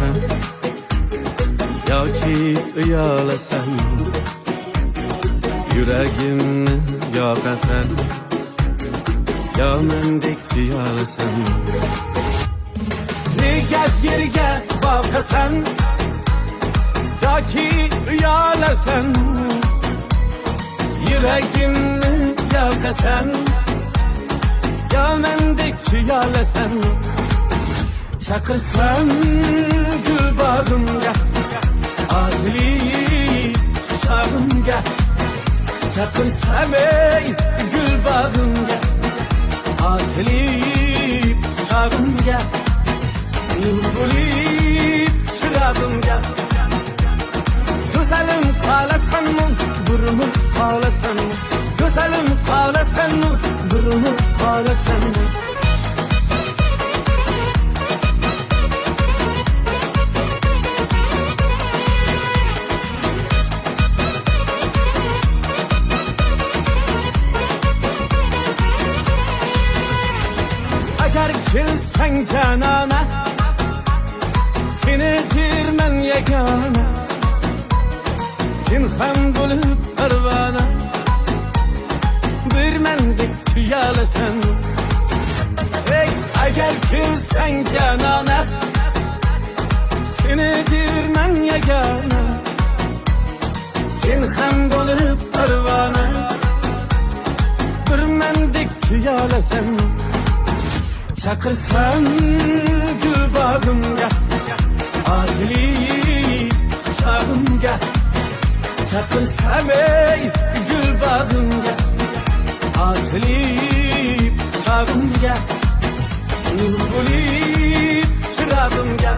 qolasan yoki uyalasan, yuragimni yoqasan yo mendek tuyalasan. Nega yerga boqasan yoki uyalasan, yuragimni yoqasan yo mendek tuyalasan. Chaqirsam gul bog'imga, ozilik quchog'imga. Chaqirsam ey gul bog'imga, ozilik quchog'imga. Nur bo'lib chirog'imga. Go'zalim qolasanmi, burilib qolasanmi? Go'zalim qolasanmi, burilib qolasanmi? Agar kelsang janona, seni derman yagona. Sen ham bo'lib parvona, bir mendek tuyalasan. Ey, agar kelsang janona, seni derman yagona. Sen ham bo'lib parvona, bir mendek tuyalasan. Chaqirsam gul bog'imga, ozilik quchog'imga. Chaqirsam ey gul bog'imga, ozilik quchog'imga. Nur bo'lib chirog'imga.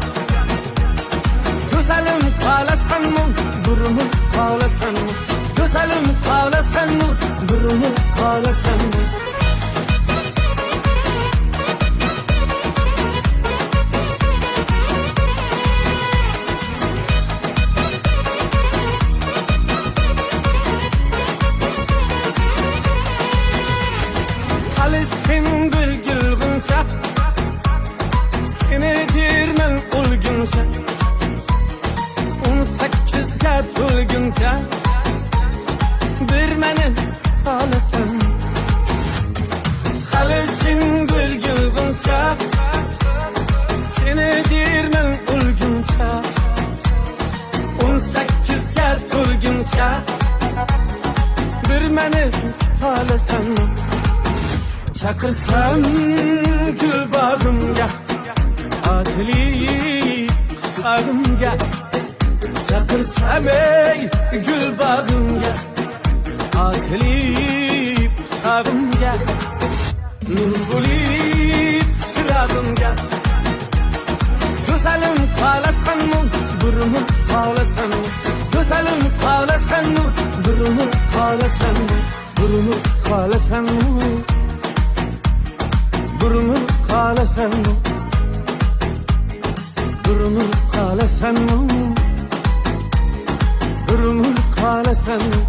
Go'zalim qolasanmi, burilib qolasanmi? Go'zalim qolasanmi, burilib qolasanmi? Sen bir gülgünce, seni derman o'lguncha. 18'ga to'lguncha, bir meni kutolasan. Hali sen bir gülgünce, seni derman o'lguncha. 18'ga to'lguncha, bir meni kutolasan. Chaqirsam gul bog'imga, ozilik quchog'imga. Chaqirsam ey gul bog'imga, ozilik quchog'imga. Nur bo'lib chirog'imga. Go'zalim qolasanmi, burilib qolasanmi? Go'zalim qolasanmi, burilib qolasanmi? Burilib qolasanmi? Burilib qolasanmi? Burilib qolasanmi? Burilib qolasanmi?